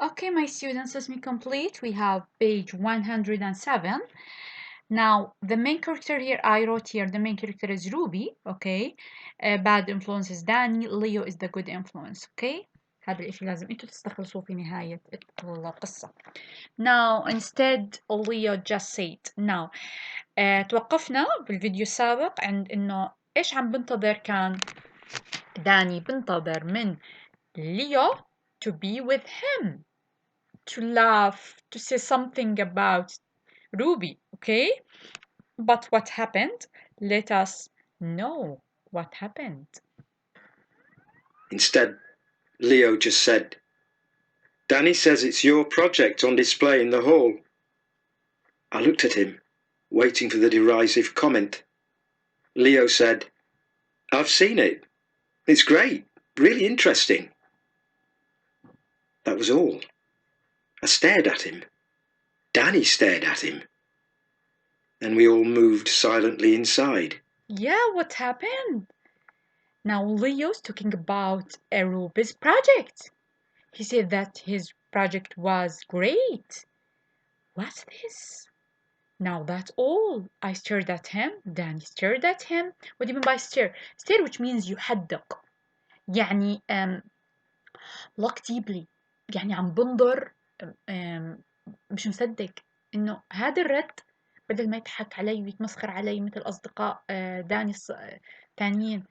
Okay, my students, let me complete. We have page 107. Now, the main character here, I wrote here, the main character is Ruby, okay? Bad influence is Danny, Leo is the good influence, okay? هذا الإشي لازم انتوا تستخلصوه في نهاية القصة. Now, instead, Leo just said. Now, توقفنا بالفيديو السابق عند إنه إيش عم بنتظر كان داني بنتظر من Leo to be with him. To laugh, to say something about Ruby, okay? But what happened? Let us know what happened. Instead, Leo just said, "Danny says it's your project on display in the hall." I looked at him, waiting for the derisive comment. Leo said, "I've seen it. It's great, really interesting." That was all. I stared at him. Danny stared at him. And we all moved silently inside. Yeah, what happened? Now Leo's talking about Ruby's project. He said that his project was great. What's this? Now that's all. I stared at him. Danny stared at him. What do you mean by stare? Stare, which means يحدق. يعني look deeply. يعني عم بنظر مش مصدق إنه هذا الرد بدل ما يضحك علي ويتمسخر علي مثل أصدقاء داني التانيين.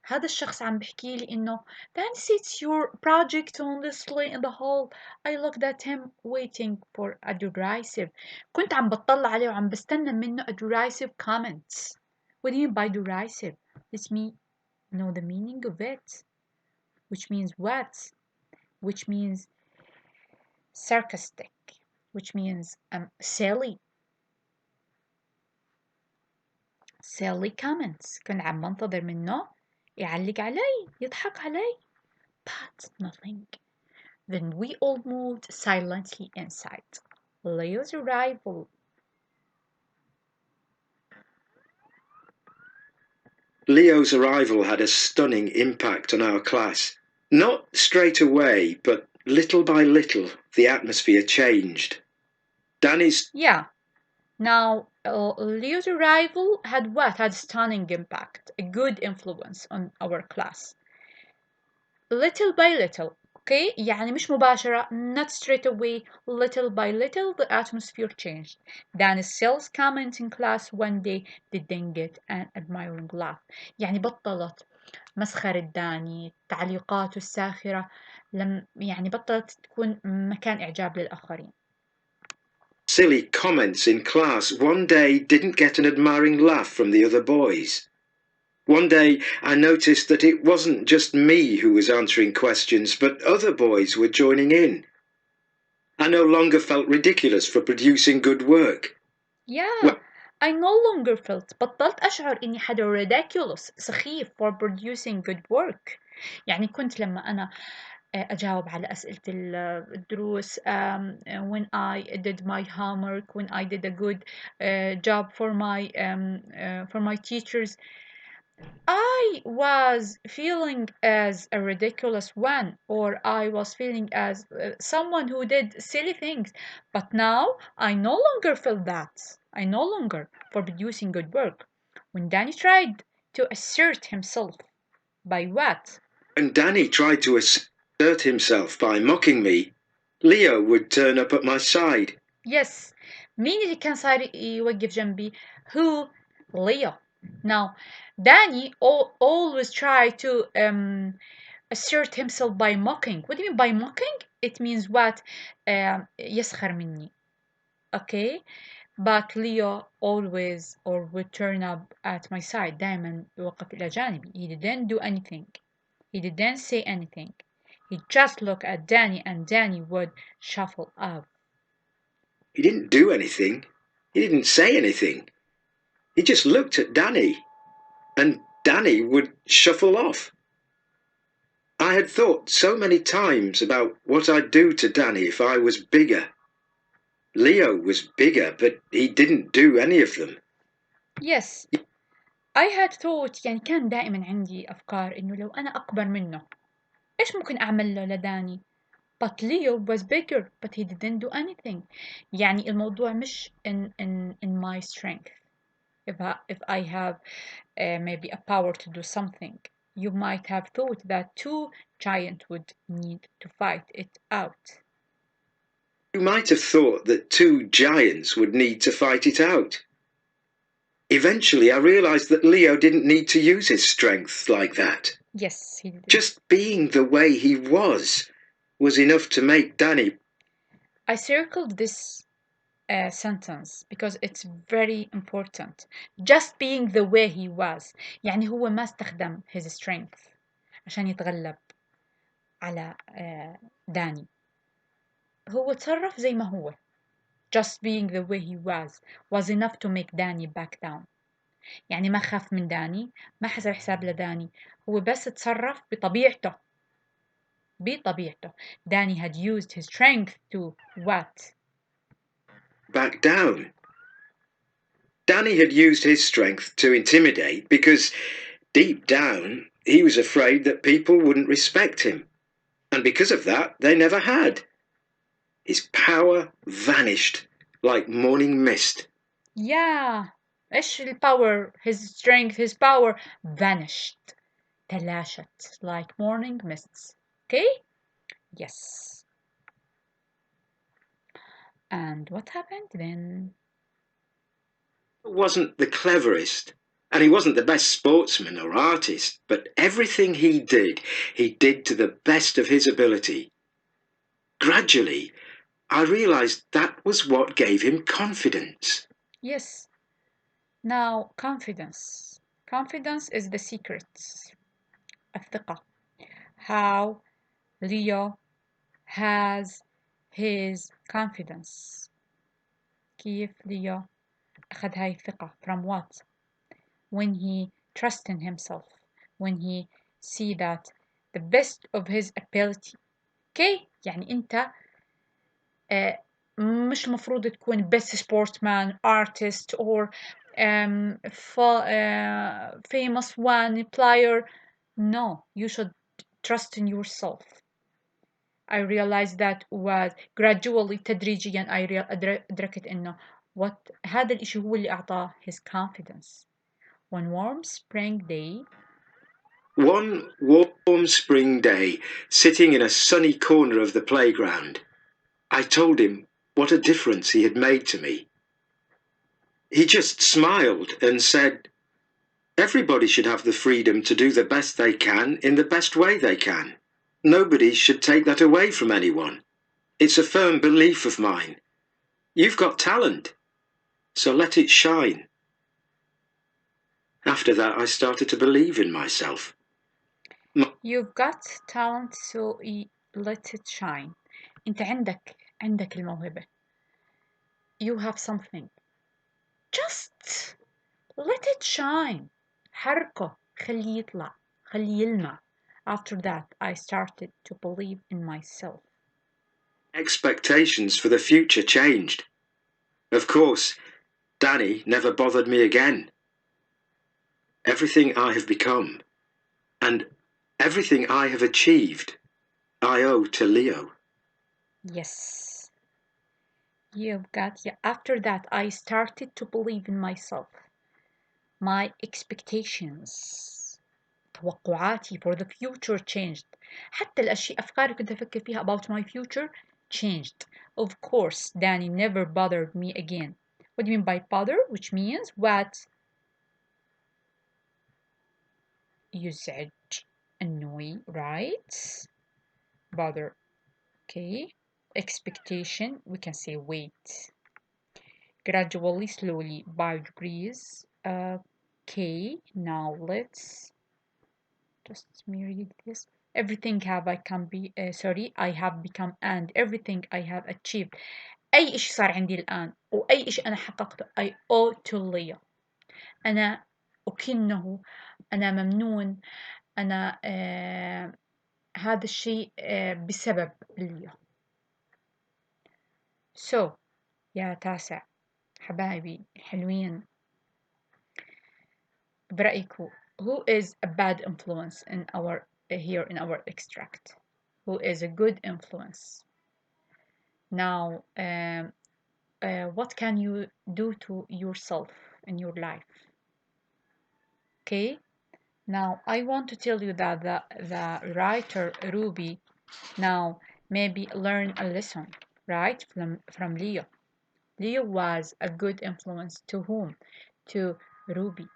هذا الشخص عم بحكي لي إنه Danny it's your project on display in the hall. I looked at him waiting for a derisive. كنت عم بطلع عليه وعم بستنى منه a derisive comments. What do you mean by derisive? Let me know the meaning of it. Which means what? Which means sarcastic, which means silly. Silly comments. كنت عم بنتظر منه يعلق علي يضحك علي. But nothing. Then we all moved silently inside. Leo's arrival. Leo's arrival had a stunning impact on our class. Not straight away, but little by little, the atmosphere changed. Danny's... Yeah. Now, Leo's arrival had what? Had stunning impact, a good influence on our class. Little by little, okay? يعني مش مباشرة, not straight away, little by little the atmosphere changed. Danny's sales comment in class one day didn't get an admiring laugh. يعني بطلت مسخرة داني تعليقاته الساخرة يعني بطلت تكون مكان إعجاب للآخرين. silly comments in class one day didn't get an admiring laugh from the other boys. One day I noticed that it wasn't just me who was answering questions, but other boys were joining in. I no longer felt ridiculous for producing good work. Yeah, I no longer felt بطلت أشعر إني حدا ridiculous سخيف for producing good work. يعني كنت لما أنا أجاوب على أسئلة الدروس when I did my homework when I did a good job for my teachers I was feeling as a ridiculous one, or I was feeling as someone who did silly things. But now I no longer feel that. I no longer for producing good work. When Danny tried to assert himself by what? When Danny tried to assert himself by mocking me, Leo would turn up at my side. Yes, مين اللي كان صار يوقف جنبي? Who? Leo. Now, Danny always try to assert himself by mocking. What do you mean by mocking? It means what? يسخر مني. Okay? But Leo always or would turn up at my side. دائما يوقف إلى جانبي. He didn't do anything. He didn't say anything. He just looked at Danny and Danny would shuffle up. He didn't do anything. He didn't say anything. He just looked at Danny, and Danny would shuffle off. I had thought so many times about what I'd do to Danny if I was bigger. Leo was bigger, but he didn't do any of them. Yes, I had thought يعني كان دائما عندي أفكار إنه لو أنا أكبر منه إيش ممكن أعمل له لداني؟ But Leo was bigger, but he didn't do anything. يعني الموضوع مش in my strength. If I have maybe a power to do something, you might have thought that two giants would need to fight it out. You might have thought that two giants would need to fight it out. Eventually, I realized that Leo didn't need to use his strength like that. Yes, he didn't. Just being the way he was enough to make Danny. I circled this sentence because it's very important. Just being the way he was. يعني هو ما استخدم his strength عشان يتغلب على داني. هو تصرف زي ما هو. Just being the way he was enough to make داني back down. يعني ما خاف من داني، ما حسب حساب لداني، هو بس تصرف بطبيعته. داني had used his strength to what? Back down. Danny had used his strength to intimidate because, deep down, he was afraid that people wouldn't respect him. And because of that, they never had. His power vanished like morning mist. Yeah. إيش الpower, his strength, his power vanished. تلاشت like morning mists. Okay? Yes. And what happened then? He wasn't the cleverest, and he wasn't the best sportsman or artist, but everything he did to the best of his ability. Gradually, I realized that was what gave him confidence. Yes. Now, confidence. Confidence is the secret. الثقة. How Leo has his confidence. كيف ليو أخذ هاي الثقة from what? When he trusts in himself, when he see that the best of his ability. Okay? يعني أنت مش مفروض تكون best sportsman, artist or famous one player. No, you should trust in yourself. I realized that was gradually تدريجيا أدركت إنه what هذا الإشي هو اللي أعطاه his confidence. One warm spring day. One warm spring day, sitting in a sunny corner of the playground, I told him what a difference he had made to me. He just smiled and said, "Everybody should have the freedom to do the best they can in the best way they can. Nobody should take that away from anyone. It's a firm belief of mine. You've got talent, so let it shine." After that, I started to believe in myself. You've got talent, so let it shine. أنت عندك الموهبة. You have something. Just let it shine. حركه. خليه يطلع. خليه يلمع. After that, I started to believe in myself. Expectations for the future changed. Of course, Danny never bothered me again. Everything I have become, and everything I have achieved, I owe to Leo. Yes. After that, I started to believe in myself. My expectations. توقعاتي for the future changed. حتى أفكاري كنت أفكر فيها about my future changed. Of course, Danny never bothered me again. What do you mean by bother? Which means what? يزعج, annoy, right? Bother. Okay. Expectation, we can say wait. Gradually, slowly, by degrees. Okay, now let's just me read this. Everything have I can be I have become and everything I have achieved. أي إشي صار عندي الآن وأي إشي أنا حققته I owe to Leah. أنا أكنه، أنا ممنون، أنا هذا الشيء بسبب ليا. So يا تاسع حبايبي حلوين، برأيكم who is a bad influence in our here in our extract? who is a good influence. Now, what can you do to yourself in your life? Okay, now I want to tell you that the writer Ruby now maybe learn a lesson, right, from Leo. Leo was a good influence to whom? To Ruby,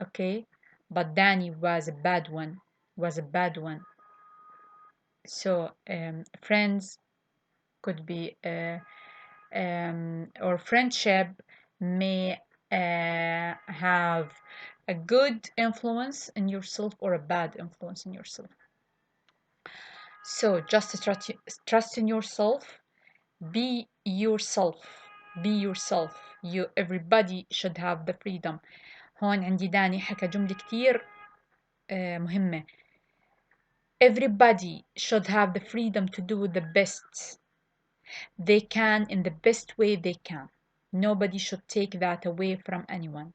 okay? But Danny was a bad one, was a bad one. So friends could be, or friendship may have a good influence in yourself or a bad influence in yourself. So just trust in yourself. Be yourself. Be yourself. You everybody should have the freedom. هون عندي داني حكى جملة كتير مهمة. Everybody should have the freedom to do the best they can in the best way they can. Nobody should take that away from anyone.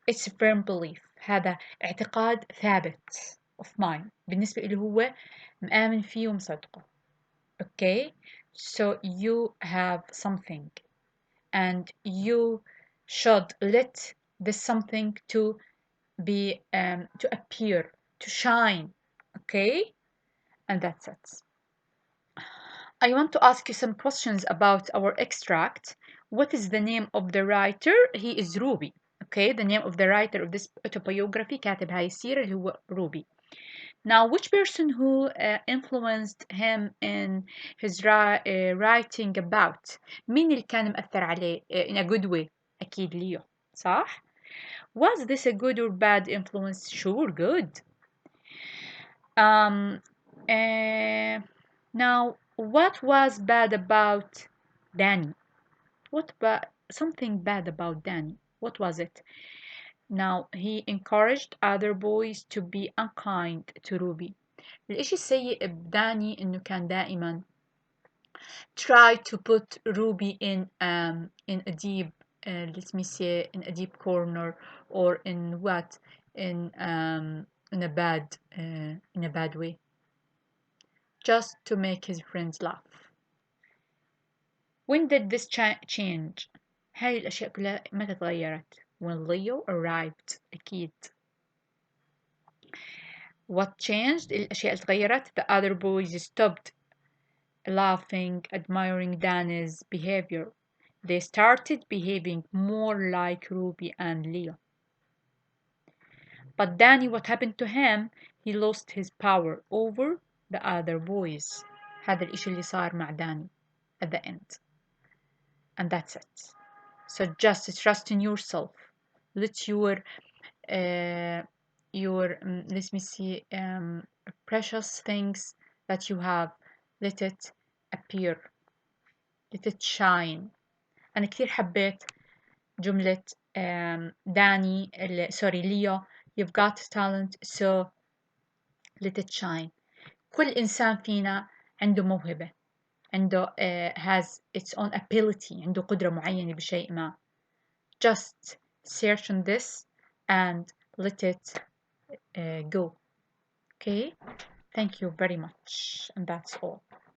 It's a firm belief. هذا اعتقاد ثابت of mine بالنسبة إلي هو مآمن فيه ومصدقه. Okay, so you have something and you should let this something to be to appear, to shine. Okay, and that's it. I want to ask you some questions about our extract. What is the name of the writer? He is Ruby. Okay, the name of the writer of this autobiography كاتب هاي السيرة اللي هو Ruby. Now, which person who influenced him in his writing about? مين اللي كان مأثر عليه in a good way؟ أكيد ليو، صح؟ Was this a good or bad influence? Sure, good. Um, uh, now, what was bad about Danny? Something bad about Danny. What was it? Now, he encouraged other boys to be unkind to Ruby. الإشي السيء بداني إنه كان دائما try to put Ruby in a deep let me say in a deep corner or in what in a bad way just to make his friends laugh. When did this change? هاي الأشياء كلها متى تغيرت؟ When Leo arrived أكيد. What changed؟ الأشياء اللي تغيرت the other boys stopped laughing, admiring Danny's behavior. They started behaving more like Ruby and Leo. But Danny, what happened to him? He lost his power over the other boys. هذا الإشي اللي صار مع Danny at the end. And that's it. So just trust in yourself. Let let me see precious things that you have, let it appear, let it shine. أنا كثير حبيت جملة داني sorry ليو you've got talent so let it shine. كل إنسان فينا عنده موهبة، عنده has its own ability، عنده قدرة معينة بشيء ما. Just search on this and let it go. Okay, thank you very much, and that's all.